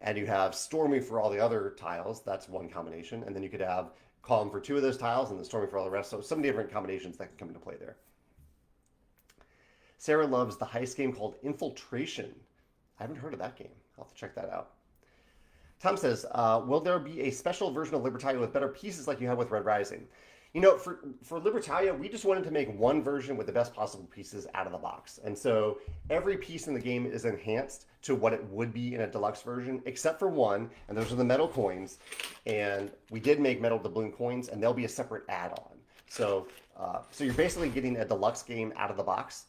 Speaker 1: and you have stormy for all the other tiles, that's one combination, and then you could have calm for two of those tiles and then stormy for all the rest. So some different combinations that can come into play there. Sarah loves the heist game called Infiltration. I haven't heard of that game. I'll have to check that out. Tom says, will there be a special version of Libertalia with better pieces like you have with Red Rising? You know, for Libertalia, we just wanted to make one version with the best possible pieces out of the box. And so every piece in the game is enhanced to what it would be in a deluxe version, except for one, and those are the metal coins. And we did make metal doubloon coins, and they'll be a separate add-on. So you're basically getting a deluxe game out of the box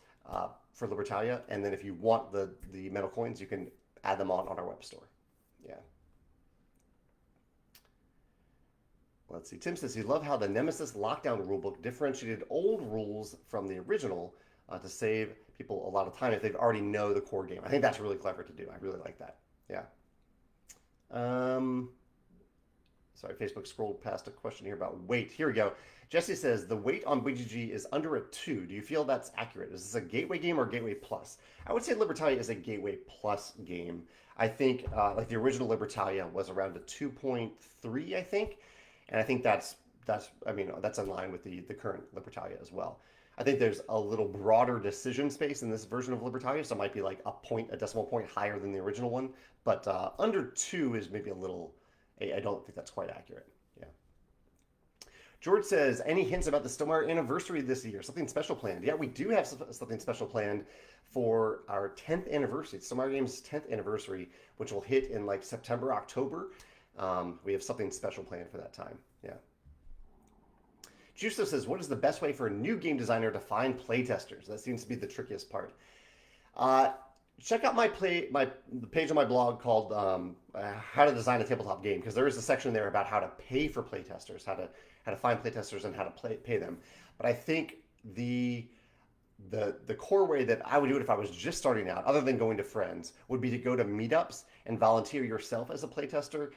Speaker 1: for Libertalia, and then if you want the metal coins, you can add them on our web store. Yeah. Let's see. Tim says he loved how the Nemesis Lockdown rulebook differentiated old rules from the original to save people a lot of time if they already know the core game. I think that's really clever to do. I really like that. Yeah. Sorry, Facebook scrolled past a question here about weight. Here we go. Jesse says the weight on BGG is under a 2. Do you feel that's accurate? Is this a gateway game or gateway plus? I would say Libertalia is a gateway plus game. I think like the original Libertalia was around a 2.3, I think. And I think that's in line with the current Libertalia as well. I think there's a little broader decision space in this version of Libertalia, so it might be like a decimal point higher than the original one. But under 2 is maybe a little. I don't think that's quite accurate. Yeah. George says, any hints about the Stonemaier anniversary this year? Something special planned? Yeah, we do have something special planned for our 10th anniversary. It's Stonemaier Games' 10th anniversary, which will hit in like September, October. We have something special planned for that time. Yeah. Justo says, what is the best way for a new game designer to find playtesters? That seems to be the trickiest part. Check out the page on my blog called How to Design a Tabletop Game, because there is a section there about how to pay for playtesters, how to find playtesters and how to pay them. But I think the core way that I would do it if I was just starting out, other than going to friends, would be to go to meetups and volunteer yourself as a playtester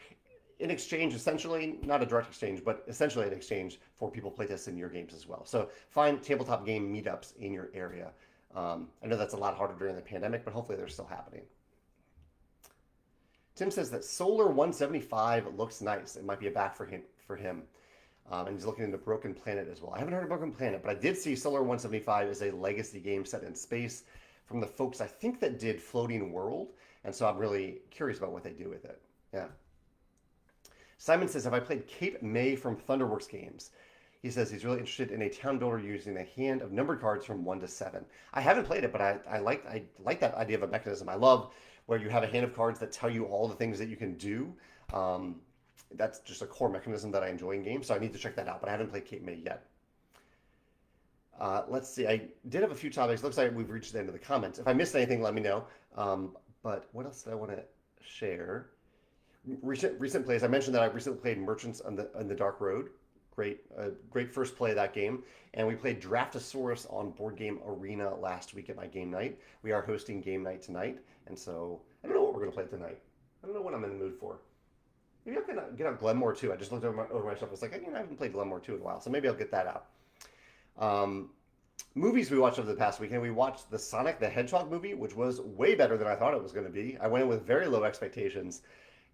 Speaker 1: in exchange, essentially, not a direct exchange, but essentially an exchange for people playtesting your games as well. So find tabletop game meetups in your area. I know that's a lot harder during the pandemic, but hopefully they're still happening. Tim says that Solar 175 looks nice. It might be a back for him. And he's looking into Broken Planet as well. I haven't heard of Broken Planet, but I did see Solar 175 is a legacy game set in space from the folks, I think, that did Floating World. And so I'm really curious about what they do with it. Yeah. Simon says, have I played Cape May from Thunderworks Games? He says he's really interested in a town builder using a hand of numbered cards from 1 to 7. I haven't played it, but I like that idea of a mechanism. I love where you have a hand of cards that tell you all the things that you can do. That's just a core mechanism that I enjoy in games, so I need to check that out, but I haven't played Cape May yet. Let's see. I did have a few topics. Looks like we've reached the end of the comments. If I missed anything, let me know. But what else did I want to share? Recent plays. I mentioned that I recently played Merchants on the Dark Road. Great first play of that game. And we played Draftosaurus on Board Game Arena last week at my game night. We are hosting game night tonight, and so I don't know what we're going to play tonight. I don't know what I'm in the mood for. Maybe I'm going to get out Glenmore 2. I just looked over my stuff. I was like, I haven't played Glenmore 2 in a while, so maybe I'll get that out. Movies we watched over the past weekend. We watched the Sonic the Hedgehog movie, which was way better than I thought it was going to be. I went in with very low expectations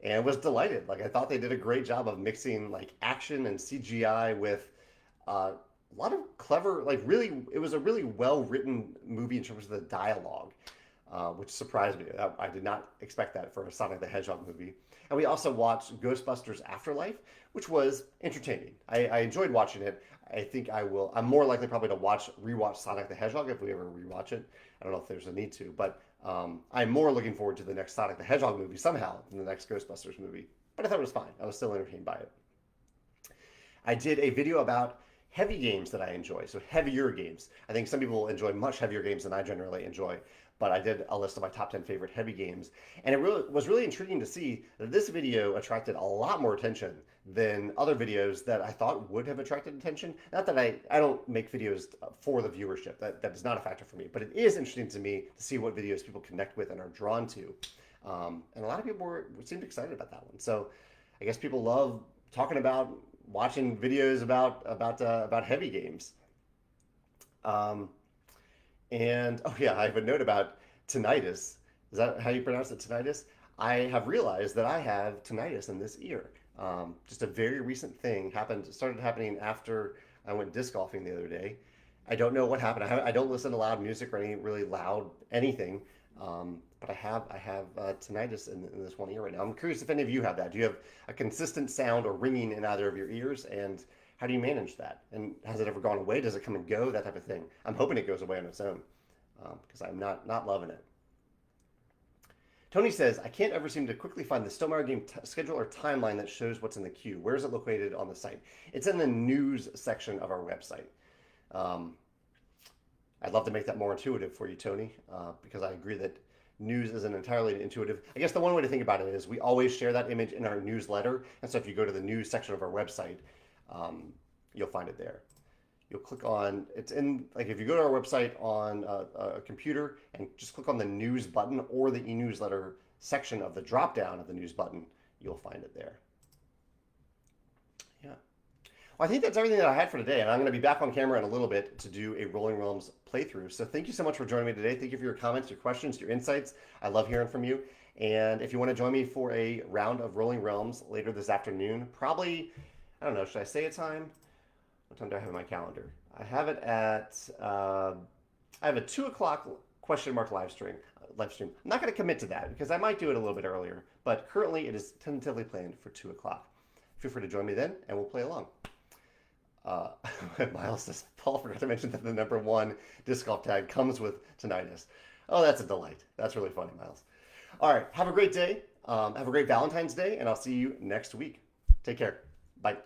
Speaker 1: and was delighted. Like, I thought they did a great job of mixing like action and CGI with a lot of clever, it was a really well-written movie in terms of the dialogue, which surprised me. I did not expect that for a Sonic the Hedgehog movie. And we also watched Ghostbusters Afterlife, which was entertaining. I enjoyed watching it. I think I'm more likely probably to rewatch Sonic the Hedgehog if we ever rewatch it. I don't know if there's a need to, but I'm more looking forward to the next Sonic the Hedgehog movie somehow than the next Ghostbusters movie. But I thought it was fine. I was still entertained by it. I did a video about heavy games that I enjoy. So heavier games. I think some people enjoy much heavier games than I generally enjoy. But I did a list of my top 10 favorite heavy games. And it was really intriguing to see that this video attracted a lot more attention than other videos that I thought would have attracted attention. Not that I don't make videos for the viewership. That is not a factor for me. But it is interesting to me to see what videos people connect with and are drawn to. And a lot of people seemed excited about that one. So I guess people love talking about watching videos about heavy games. And oh yeah, I have a note about tinnitus. Is that how you pronounce it, tinnitus? I have realized that I have tinnitus in this ear. Just a very recent thing started happening after I went disc golfing the other day. I don't know what happened. I don't listen to loud music or any really loud anything. But I have tinnitus in this one ear right now. I'm curious if any of you have that. Do you have a consistent sound or ringing in either of your ears? And how do you manage that? And has it ever gone away? Does it come and go? That type of thing. I'm hoping it goes away on its own because I'm not loving it. Tony says, I can't ever seem to quickly find the Stonemaier game schedule or timeline that shows what's in the queue. Where is it located on the site? It's in the news section of our website. I'd love to make that more intuitive for you, Tony, because I agree that news isn't entirely intuitive. I guess the one way to think about it is we always share that image in our newsletter. And so if you go to the news section of our website, you'll find it there. You'll click on, it's in, like if you go to our website on a computer and just click on the news button or the e-newsletter section of the drop down of the news button, you'll find it there. Yeah. Well, I think that's everything that I had for today, and I'm going to be back on camera in a little bit to do a Rolling Realms playthrough. So thank you so much for joining me today. Thank you for your comments, your questions, your insights. I love hearing from you. And if you want to join me for a round of Rolling Realms later this afternoon, probably, I don't know, should I say a time? What time do I have in my calendar? I have it at, I have a 2 o'clock question mark live stream. I'm not going to commit to that because I might do it a little bit earlier, but currently it is tentatively planned for 2 o'clock. Feel free to join me then and we'll play along. Miles says, Paul forgot to mention that the #1 disc golf tag comes with tinnitus. Oh, that's a delight. That's really funny, Miles. All right, have a great day. Have a great Valentine's Day, and I'll see you next week. Take care. Bye.